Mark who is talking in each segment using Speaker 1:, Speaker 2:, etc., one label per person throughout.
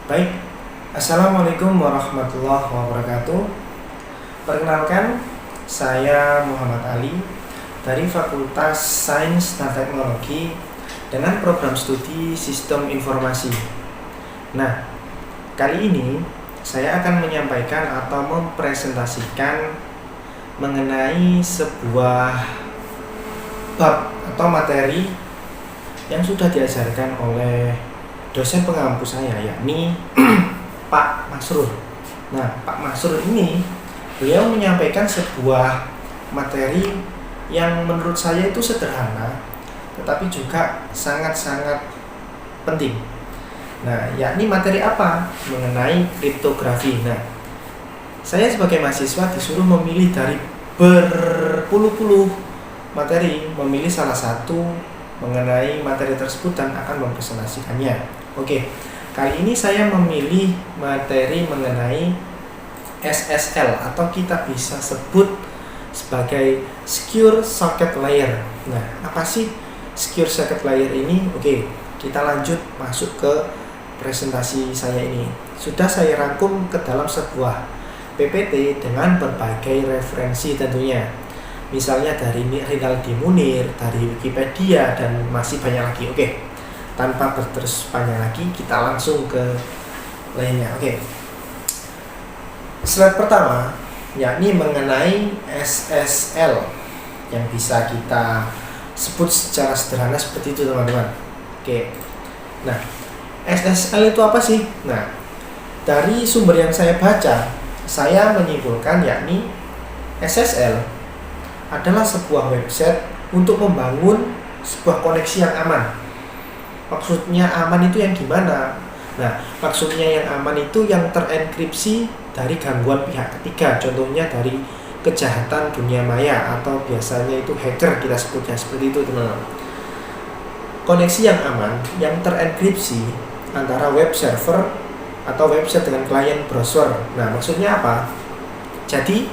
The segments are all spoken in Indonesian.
Speaker 1: Baik, Assalamualaikum warahmatullahi wabarakatuh. Perkenalkan, saya Muhammad Ali dari Fakultas Sains dan Teknologi dengan program studi Sistem Informasi. Nah, kali ini saya akan menyampaikan atau mempresentasikan mengenai sebuah bab atau materi yang sudah diajarkan oleh dosen pengampu saya, yakni Pak Masrur. Nah, Pak Masrur ini beliau menyampaikan sebuah materi yang menurut saya itu sederhana, tetapi juga sangat-sangat penting. Nah, yakni materi apa? Mengenai kriptografi. Nah, saya sebagai mahasiswa disuruh memilih dari berpuluh-puluh materi, memilih salah satu mengenai materi tersebut dan akan mempresentasikannya. Oke, kali ini saya memilih materi mengenai SSL atau kita bisa sebut sebagai Secure Socket Layer. Nah, apa sih Secure Socket Layer ini? Oke, kita lanjut masuk ke presentasi saya ini. Sudah saya rangkum ke dalam sebuah PPT dengan berbagai referensi tentunya. Misalnya dari Rinaldi Munir, dari Wikipedia, dan masih banyak lagi. Oke, tanpa berterus panjang lagi, kita langsung ke lainnya. Oke, slide pertama yakni mengenai SSL yang bisa kita sebut secara sederhana seperti itu, teman-teman. Oke, nah SSL itu apa sih? Nah, dari sumber yang saya baca, saya menyimpulkan yakni SSL adalah sebuah website untuk membangun sebuah koneksi yang aman. Maksudnya aman itu yang gimana? Nah, maksudnya yang aman itu yang terenkripsi dari gangguan pihak ketiga. Contohnya dari kejahatan dunia maya atau biasanya itu hacker kita sebutnya seperti itu, teman-teman. Koneksi yang aman yang terenkripsi antara web server atau website dengan klien browser. Nah, maksudnya apa? Jadi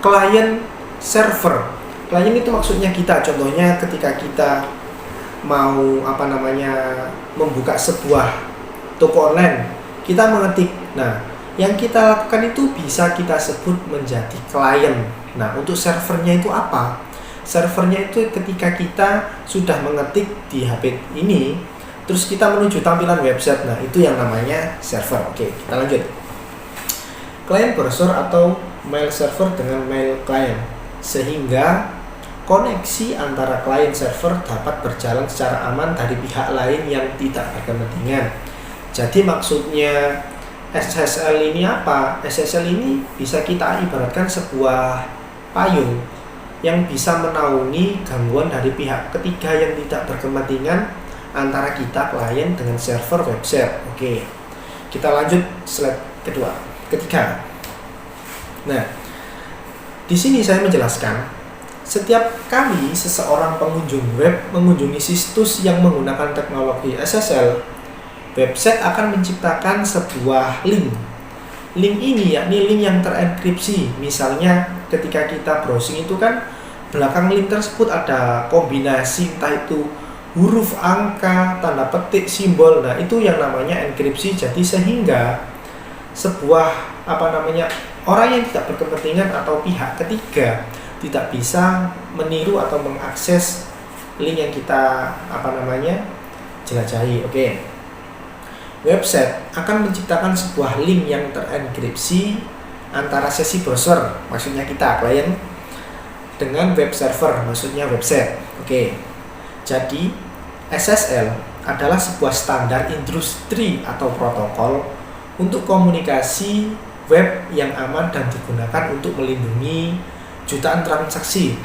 Speaker 1: klien server, klien itu maksudnya kita. Contohnya ketika kita mau membuka sebuah toko online, kita mengetik. Nah, yang kita lakukan itu bisa kita sebut menjadi klien. Nah, untuk servernya itu apa? Servernya itu ketika kita sudah mengetik di HP ini, terus kita menuju tampilan website. Nah, itu yang namanya server. Oke, kita lanjut. Client browser atau mail server dengan mail client, sehingga koneksi antara klien server dapat berjalan secara aman dari pihak lain yang tidak berkepentingan. Jadi maksudnya SSL ini apa? SSL ini bisa kita ibaratkan sebuah payung yang bisa menaungi gangguan dari pihak ketiga yang tidak berkepentingan antara kita klien dengan server website. Oke, kita lanjut slide ketiga. Nah, di sini saya menjelaskan, setiap kali seseorang pengunjung web mengunjungi situs yang menggunakan teknologi SSL, website akan menciptakan sebuah link. Link ini yakni link yang terenkripsi. Misalnya ketika kita browsing itu kan belakang link tersebut ada kombinasi entah itu huruf, angka, tanda petik, simbol. Nah, itu yang namanya enkripsi. Jadi sehingga sebuah orang yang tidak berkepentingan atau pihak ketiga tidak bisa meniru atau mengakses link yang kita jelajahi. Oke. Website akan menciptakan sebuah link yang terenkripsi antara sesi browser, maksudnya kita klien, dengan web server, maksudnya website. Oke. Jadi SSL adalah sebuah standar industri atau protokol untuk komunikasi web yang aman dan digunakan untuk melindungi jutaan transaksi.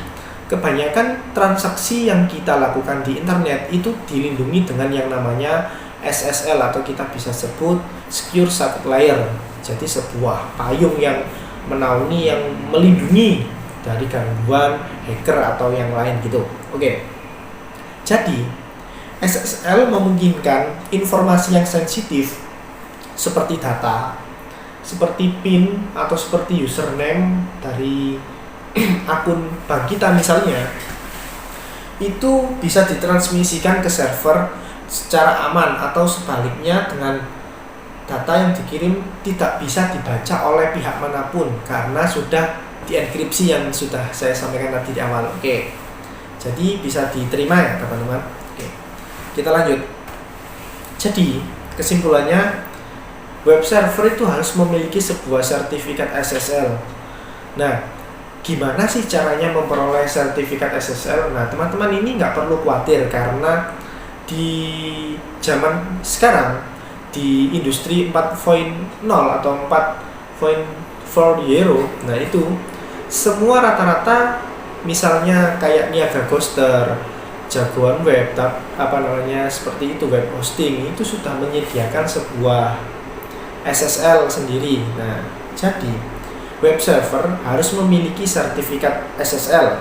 Speaker 1: Kebanyakan transaksi yang kita lakukan di internet itu dilindungi dengan yang namanya SSL atau kita bisa sebut Secure Socket Layer. Jadi sebuah payung yang menaungi, yang melindungi dari gangguan hacker atau yang lain gitu. Oke. Jadi SSL memungkinkan informasi yang sensitif seperti data, seperti PIN atau seperti username dari akun bank kita misalnya, itu bisa ditransmisikan ke server secara aman atau sebaliknya dengan data yang dikirim tidak bisa dibaca oleh pihak manapun karena sudah dienkripsi yang sudah saya sampaikan tadi di awal. Oke. Jadi bisa diterima ya teman-teman. Oke. Kita lanjut. Jadi kesimpulannya, web server itu harus memiliki sebuah sertifikat SSL. Nah, gimana sih caranya memperoleh sertifikat SSL? Nah, teman-teman ini nggak perlu khawatir karena di zaman sekarang di industri 4.0 atau 4.40, nah itu semua rata-rata misalnya kayak Niaga Ghoster, Jagoan Web, seperti itu, web hosting itu sudah menyediakan sebuah SSL sendiri. Nah, jadi web server harus memiliki sertifikat SSL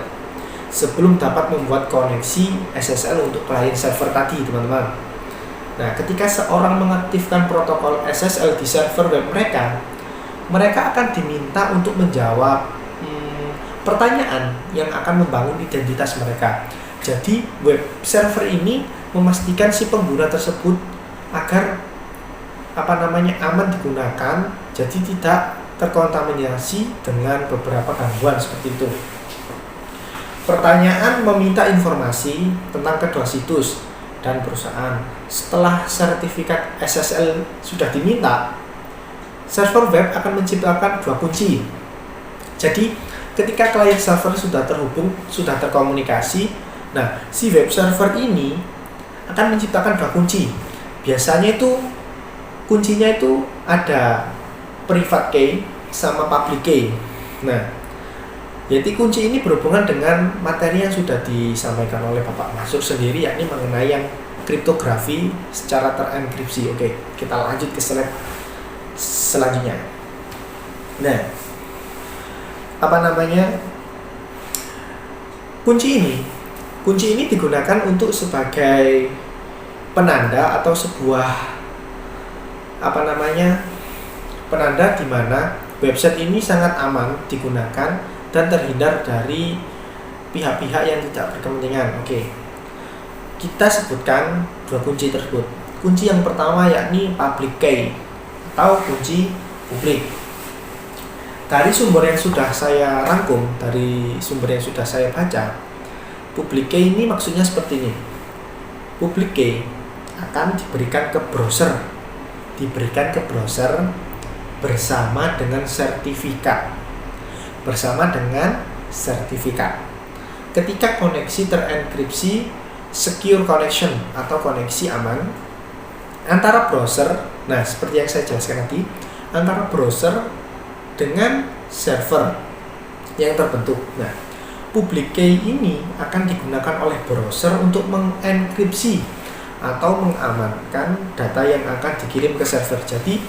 Speaker 1: sebelum dapat membuat koneksi SSL untuk klien server tadi, teman-teman. Nah, ketika seorang mengaktifkan protokol SSL di server web mereka akan diminta untuk menjawab pertanyaan yang akan membangun identitas mereka. Jadi, web server ini memastikan si pengguna tersebut agar aman digunakan, jadi tidak terkontaminasi dengan beberapa gangguan seperti itu. Pertanyaan meminta informasi tentang kedua situs dan perusahaan. Setelah sertifikat SSL sudah diminta, server web akan menciptakan dua kunci. Jadi, ketika klien server sudah terhubung, sudah terkomunikasi, nah si web server ini akan menciptakan dua kunci. Biasanya itu kuncinya itu ada private key sama public key. Nah, jadi kunci ini berhubungan dengan materi yang sudah disampaikan oleh Bapak Mansur sendiri, yakni mengenai yang kriptografi secara terenkripsi. Oke, kita lanjut ke slide selanjutnya. Nah, kunci ini digunakan untuk sebagai penanda atau sebuah penanda di mana website ini sangat aman digunakan dan terhindar dari pihak-pihak yang tidak berkepentingan. Oke. Kita sebutkan dua kunci tersebut. Kunci yang pertama yakni public key atau kunci publik. Dari sumber yang sudah saya rangkum, dari sumber yang sudah saya baca, public key ini maksudnya seperti ini. Public key akan diberikan ke browser bersama dengan sertifikat. Ketika koneksi terenkripsi, secure connection atau koneksi aman antara browser, nah seperti yang saya jelaskan tadi, antara browser dengan server yang terbentuk. Nah, public key ini akan digunakan oleh browser untuk mengenkripsi atau mengamankan data yang akan dikirim ke server. Jadi,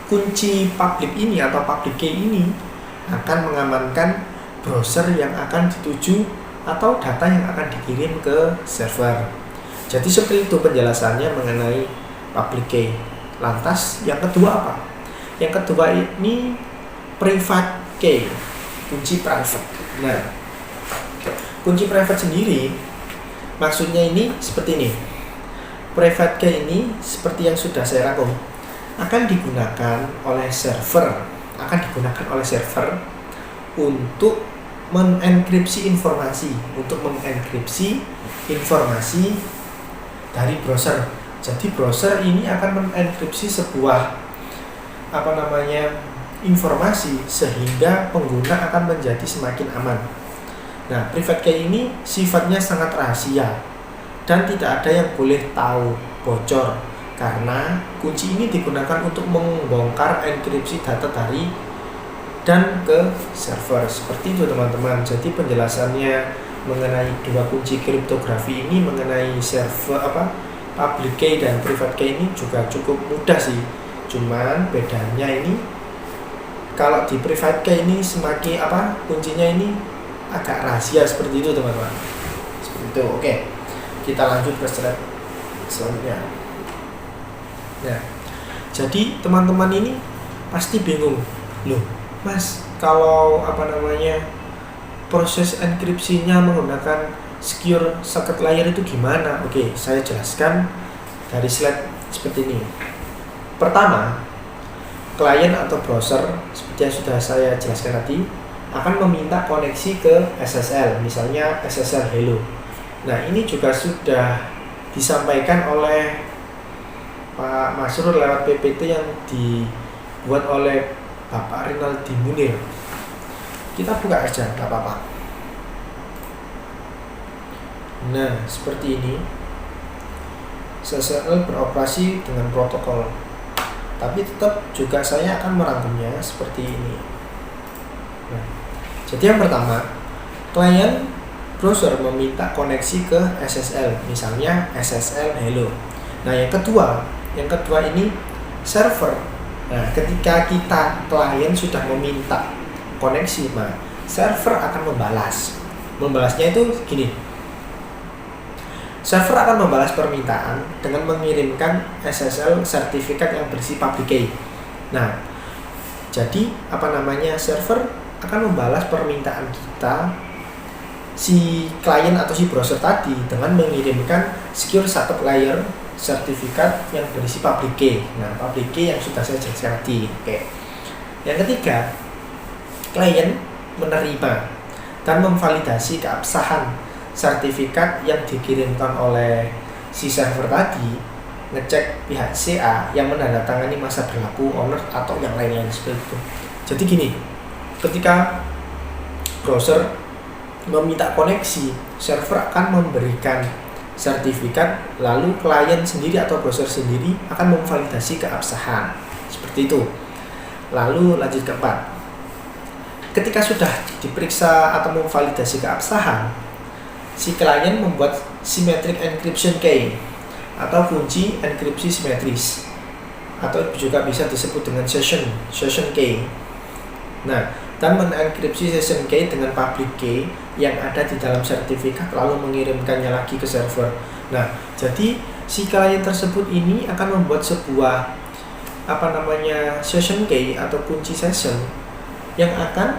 Speaker 1: kunci public ini atau public key ini akan mengamankan browser yang akan dituju atau data yang akan dikirim ke server. Jadi seperti itu penjelasannya mengenai public key. Lantas yang kedua apa? Yang kedua ini private key, kunci private. Nah, kunci private sendiri maksudnya ini seperti ini. Private key ini seperti yang sudah saya rangkum akan digunakan oleh server, untuk mengenkripsi informasi, dari browser. Jadi browser ini akan mengenkripsi sebuah informasi sehingga pengguna akan menjadi semakin aman. Nah, private key ini sifatnya sangat rahasia dan tidak ada yang boleh tahu bocor karena kunci ini digunakan untuk membongkar enkripsi data dari dan ke server. Seperti itu teman-teman. Jadi penjelasannya mengenai dua kunci kriptografi ini, mengenai server public key dan private key ini juga cukup mudah sih. Cuman bedanya ini kalau di private key ini semakin kuncinya ini agak rahasia seperti itu teman-teman. Seperti itu. Oke. Kita lanjut ke slide selanjutnya. Nah, jadi teman-teman ini pasti bingung. Loh, Mas, kalau proses enkripsinya menggunakan secure socket layer itu gimana? Oke, saya jelaskan dari slide seperti ini. Pertama, klien atau browser seperti yang sudah saya jelaskan tadi akan meminta koneksi ke SSL, misalnya SSL Hello. Nah, ini juga sudah disampaikan oleh Pak Masrur lewat PPT yang dibuat oleh Bapak Rinaldi Munir. Kita buka aja, nggak apa-apa. Nah, seperti ini. SSL beroperasi dengan protokol, tapi tetap juga saya akan merangkumnya seperti ini. Nah, jadi yang pertama, klien browser meminta koneksi ke SSL, misalnya SSL Hello. Nah, yang kedua ini server. Nah, ketika kita klien sudah meminta koneksi, nah, server akan membalas. Membalasnya itu gini. Server akan membalas permintaan dengan mengirimkan SSL sertifikat yang berisi public key. Nah, jadi server akan membalas permintaan kita, si klien atau si browser tadi, dengan mengirimkan secure socket layer sertifikat yang berisi public key. Nah, public key yang sudah saya jelaskan tadi. Oke. Yang ketiga, klien menerima dan memvalidasi keabsahan sertifikat yang dikirimkan oleh si server tadi, ngecek pihak CA yang menandatangani masa berlaku owner atau yang lain-lain seperti itu. Jadi gini, ketika browser meminta koneksi, server akan memberikan sertifikat, lalu klien sendiri atau browser sendiri akan memvalidasi keabsahan. Seperti itu. Lalu lanjut ke 4. Ketika sudah diperiksa atau memvalidasi keabsahan, si klien membuat symmetric encryption key atau kunci enkripsi simetris, atau juga bisa disebut dengan session key. Nah, dan mengenkripsi session key dengan public key yang ada di dalam sertifikat, lalu mengirimkannya lagi ke server. Nah, jadi si klien tersebut ini akan membuat sebuah session key atau kunci session yang akan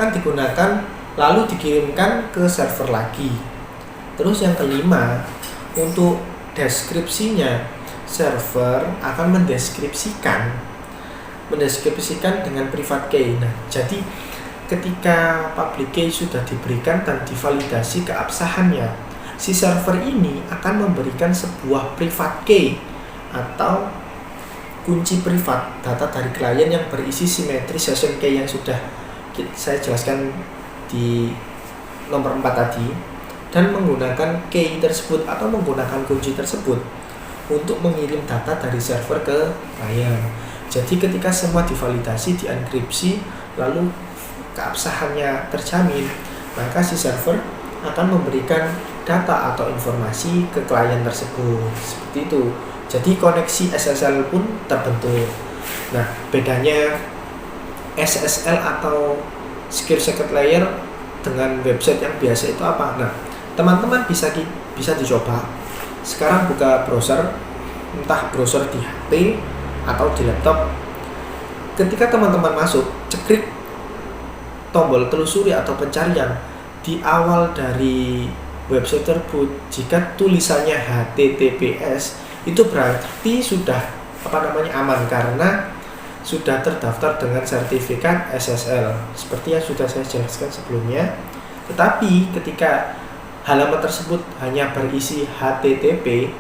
Speaker 1: digunakan lalu dikirimkan ke server lagi. Terus yang kelima, untuk deskripsinya, server akan mendeskripsikan dengan private key. Nah, jadi ketika public key sudah diberikan dan divalidasi keabsahannya, si server ini akan memberikan sebuah private key atau kunci privat data dari klien yang berisi simetris session key yang sudah saya jelaskan di nomor 4 tadi, dan menggunakan key tersebut atau menggunakan kunci tersebut untuk mengirim data dari server ke klien. Jadi ketika semua divalidasi, dienkripsi, lalu keabsahannya terjamin, maka si server akan memberikan data atau informasi ke klien tersebut. Seperti itu. Jadi koneksi SSL pun terbentuk. Nah, bedanya SSL atau secure socket layer dengan website yang biasa itu apa? Nah, teman-teman bisa dicoba. Sekarang buka browser, entah browser di HP atau di laptop. Ketika teman-teman masuk, ceklik tombol telusuri atau pencarian di awal dari website tersebut. Jika tulisannya HTTPS, itu berarti sudah aman karena sudah terdaftar dengan sertifikat SSL seperti yang sudah saya jelaskan sebelumnya. Tetapi ketika halaman tersebut hanya berisi HTTP,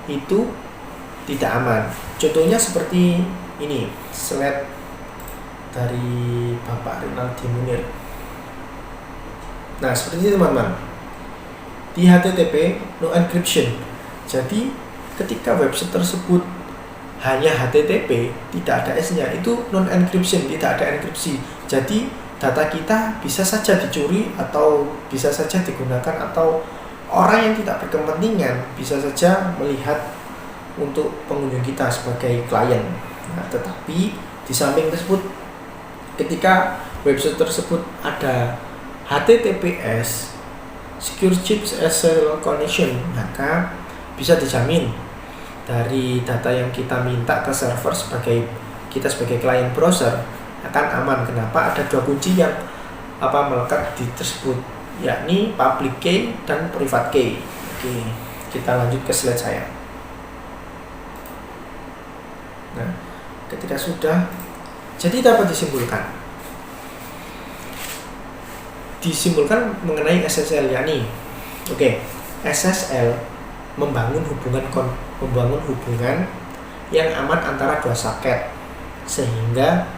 Speaker 1: itu tidak aman. Contohnya seperti ini, slide dari Bapak Rinaldi Munir. Nah, seperti itu teman-teman. Di HTTP no encryption. Jadi ketika website tersebut hanya HTTP, tidak ada S-nya, itu non encryption, tidak ada enkripsi. Jadi data kita bisa saja dicuri atau bisa saja digunakan, atau orang yang tidak berkepentingan bisa saja melihat untuk pengunjung kita sebagai klien. Nah, tetapi di samping tersebut, ketika website tersebut ada HTTPS Secure Chips SSL Connection, maka bisa dijamin dari data yang kita minta ke server sebagai klien browser akan aman. Kenapa? Ada dua kunci yang melekat di tersebut, yakni public key dan private key. Oke, kita lanjut ke slide saya. Nah, ketika sudah, jadi dapat disimpulkan mengenai SSL, yakni SSL membangun hubungan yang aman antara dua soket, sehingga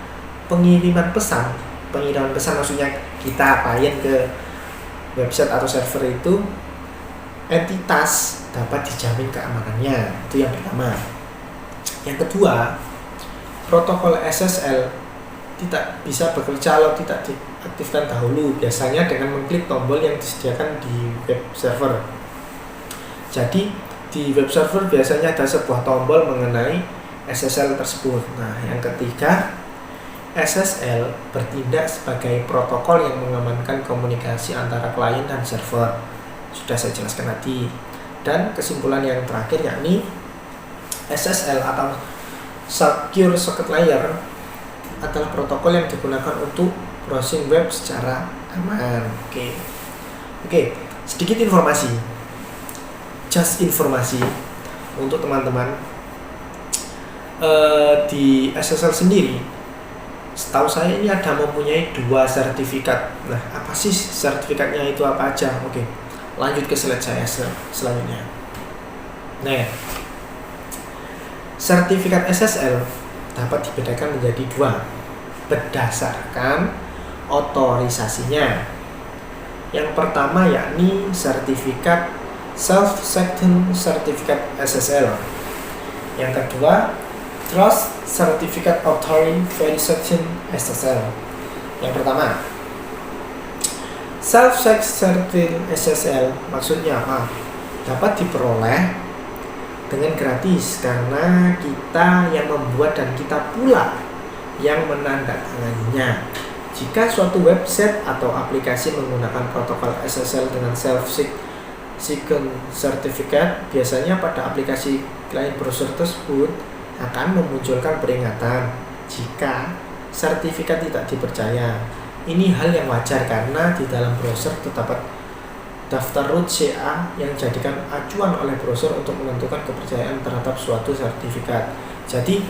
Speaker 1: pengiriman pesan maksudnya kita klien ke website atau server itu, entitas dapat dijamin keamanannya. Itu yang pertama. Yang kedua, protokol SSL tidak bisa bekerja kalau tidak diaktifkan dahulu, biasanya dengan mengklik tombol yang disediakan di web server. Jadi di web server biasanya ada sebuah tombol mengenai SSL tersebut. Nah, yang ketiga, SSL bertindak sebagai protokol yang mengamankan komunikasi antara klien dan server. Sudah saya jelaskan tadi. Dan kesimpulan yang terakhir, yakni SSL atau Secure Socket Layer adalah protokol yang digunakan untuk browsing web secara aman. Oke, sedikit informasi. Just informasi untuk teman-teman. Di SSL sendiri, setahu saya ini ada mempunyai 2 sertifikat. Nah, apa sih sertifikatnya itu, apa aja? Oke, lanjut ke slide saya selanjutnya. Nah, sertifikat SSL dapat dibedakan menjadi 2 berdasarkan otorisasinya. Yang pertama yakni sertifikat Self-Section Certificate SSL. Yang kedua, Trust Certificate Authority Verification SSL. Yang pertama, Self-Section SSL maksudnya apa? Dapat diperoleh dengan gratis karena kita yang membuat dan kita pula yang menandatanganinya. Jika suatu website atau aplikasi menggunakan protokol SSL dengan Self-Section Certificate, biasanya pada aplikasi klien browser tersebut akan memunculkan peringatan jika sertifikat tidak dipercaya. Ini hal yang wajar karena di dalam browser terdapat daftar root CA yang dijadikan acuan oleh browser untuk menentukan kepercayaan terhadap suatu sertifikat. Jadi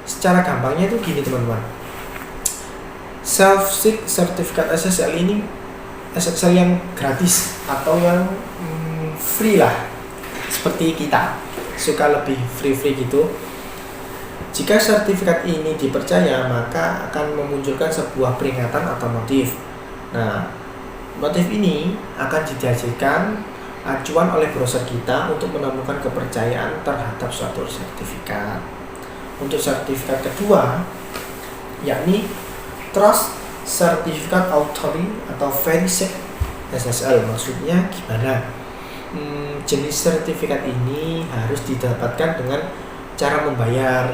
Speaker 1: secara gampangnya itu gini teman-teman, Self-Seek Certificate SSL ini SSL yang gratis atau yang free lah, seperti kita suka lebih free gitu. Jika sertifikat ini dipercaya, maka akan memunculkan sebuah peringatan atau notif. Nah, notif ini akan dijadikan acuan oleh browser kita untuk menemukan kepercayaan terhadap suatu sertifikat. Untuk sertifikat kedua, yakni Trust Certificate Authority atau Verification SSL. Maksudnya gimana? Jenis sertifikat ini harus didapatkan dengan cara membayar.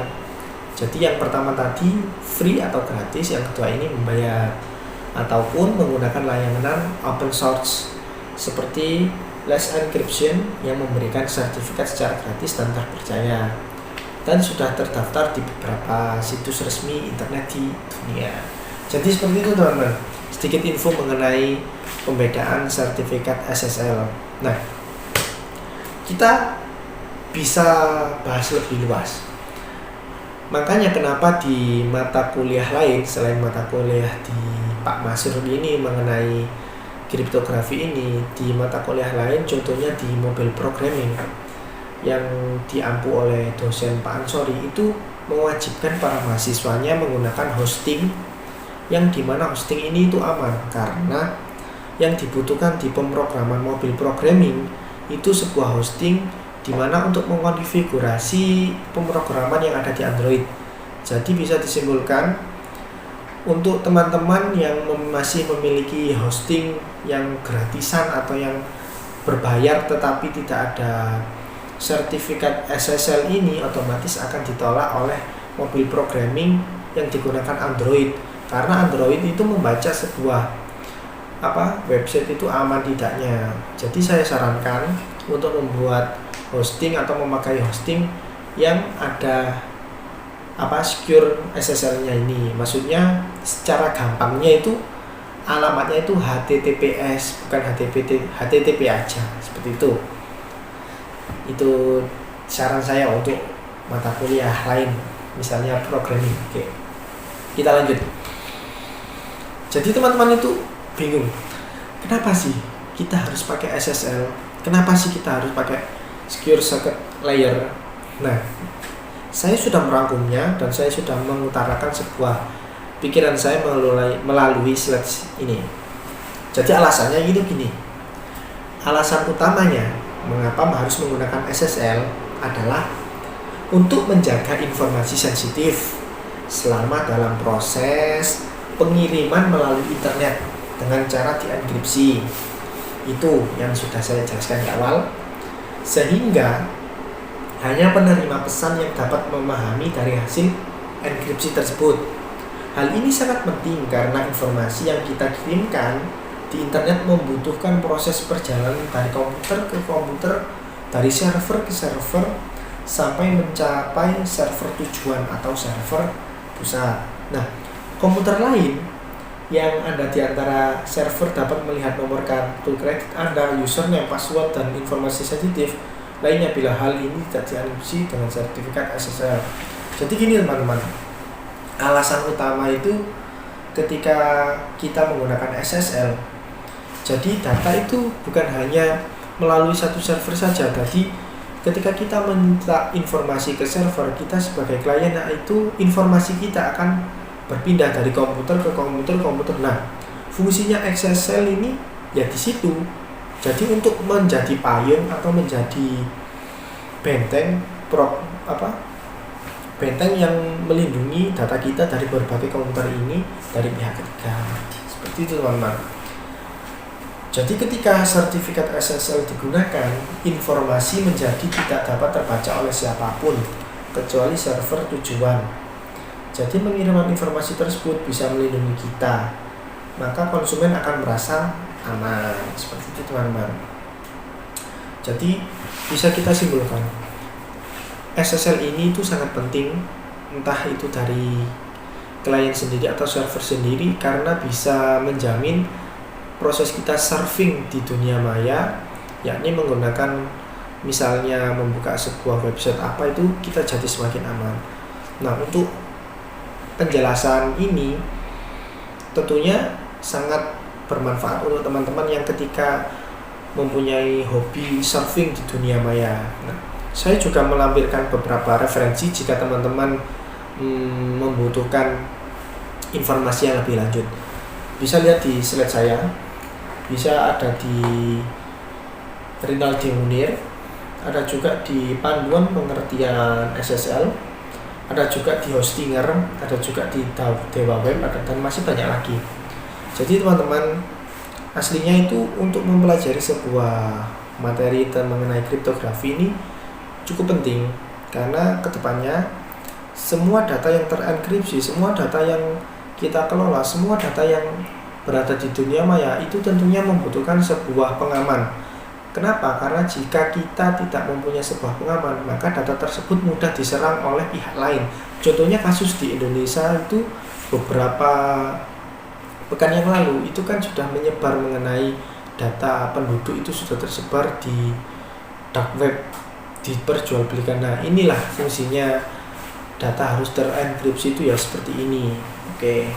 Speaker 1: Jadi yang pertama tadi free atau gratis, yang kedua ini membayar ataupun menggunakan layanan open source seperti Let's Encryption yang memberikan sertifikat secara gratis dan terpercaya dan sudah terdaftar di beberapa situs resmi internet di dunia. Jadi seperti itu teman-teman, sedikit info mengenai pembedaan sertifikat SSL. Nah, kita bisa bahas lebih luas. Makanya kenapa di mata kuliah lain selain mata kuliah di Pak Masrur ini mengenai kriptografi ini, di mata kuliah lain contohnya di mobile programming yang diampu oleh dosen Pak Ansori itu mewajibkan para mahasiswanya menggunakan hosting yang dimana hosting ini itu aman karena yang dibutuhkan di pemrograman mobile programming itu sebuah hosting di mana untuk mengkonfigurasi pemrograman yang ada di Android. Jadi bisa disimpulkan untuk teman-teman yang masih memiliki hosting yang gratisan atau yang berbayar tetapi tidak ada sertifikat SSL ini, otomatis akan ditolak oleh mobile programming yang digunakan Android karena Android itu membaca sebuah website itu aman tidaknya. Jadi saya sarankan untuk membuat hosting atau memakai hosting yang ada secure SSL-nya ini. Maksudnya secara gampangnya itu alamatnya itu HTTPS bukan HTTP aja, seperti itu. Itu saran saya untuk mata kuliah lain. misalnya programming. Oke, kita lanjut. Jadi teman-teman itu bingung, kenapa sih kita harus pakai SSL, kenapa sih kita harus pakai secure circuit layer. Nah, saya sudah merangkumnya dan saya sudah mengutarakan sebuah pikiran saya melalui slide ini. Jadi alasannya gini. Alasan utamanya mengapa harus menggunakan SSL adalah untuk menjaga informasi sensitif selama dalam proses pengiriman melalui internet dengan cara dienkripsi. Itu yang sudah saya jelaskan di awal. Sehingga hanya penerima pesan yang dapat memahami dari hasil enkripsi tersebut. Hal ini sangat penting karena informasi yang kita kirimkan di internet membutuhkan proses perjalanan dari komputer ke komputer, dari server ke server, sampai mencapai server tujuan atau server pusat. Nah, komputer lain yang ada di antara server dapat melihat nomor kartu kredit Anda, username, password, dan informasi sensitif lainnya bila hal ini tidak dienkripsi dengan sertifikat SSL. Jadi gini teman-teman, alasan utama itu ketika kita menggunakan SSL, jadi data itu bukan hanya melalui satu server saja. Jadi ketika kita minta informasi ke server, kita sebagai klien, itu informasi kita akan berpindah dari komputer ke komputer. Nah, fungsinya SSL ini ya di situ. Jadi untuk menjadi payung atau menjadi benteng benteng yang melindungi data kita dari berbagai komputer ini dari pihak ketiga. Seperti itu teman-teman. Jadi ketika sertifikat SSL digunakan, informasi menjadi tidak dapat terbaca oleh siapapun kecuali server tujuan. Jadi pengiriman informasi tersebut bisa melindungi kita, maka konsumen akan merasa aman. Seperti itu teman-teman. Jadi bisa kita simpulkan, SSL ini itu sangat penting, entah itu dari klien sendiri atau server sendiri, karena bisa menjamin proses kita surfing di dunia maya, yakni menggunakan misalnya membuka sebuah website apa itu, kita jadi semakin aman. Nah, untuk penjelasan ini tentunya sangat bermanfaat untuk teman-teman yang ketika mempunyai hobi surfing di dunia maya. Nah, saya juga melampirkan beberapa referensi jika teman-teman membutuhkan informasi yang lebih lanjut. Bisa lihat di slide saya, bisa ada di Rinaldi Munir, ada juga di panduan pengertian SSL, ada juga di Hostinger, ada juga di Dewa Web, dan masih banyak lagi. Jadi teman-teman, aslinya itu untuk mempelajari sebuah materi mengenai kriptografi ini cukup penting, karena kedepannya semua data yang terenkripsi, semua data yang kita kelola, semua data yang berada di dunia maya itu tentunya membutuhkan sebuah pengaman. Kenapa? Karena jika kita tidak mempunyai sebuah pengaman, maka data tersebut mudah diserang oleh pihak lain. Contohnya kasus di Indonesia itu beberapa pekan yang lalu itu kan sudah menyebar mengenai data penduduk itu sudah tersebar di dark web, diperjualbelikan. Nah, inilah fungsinya data harus terenkripsi itu ya seperti ini. Oke.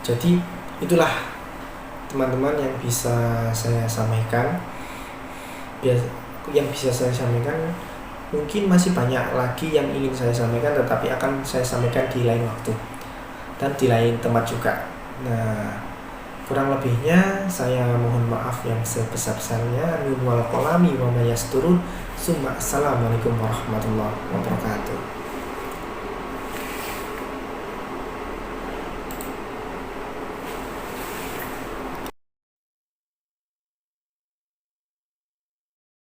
Speaker 1: Jadi itulah teman-teman yang bisa saya sampaikan. Yang bisa saya sampaikan, mungkin masih banyak lagi yang ingin saya sampaikan, tetapi akan saya sampaikan di lain waktu dan di lain tempat juga. Nah, kurang lebihnya saya mohon maaf yang sebesar-besarnya. Assalamualaikum warahmatullahi wabarakatuh.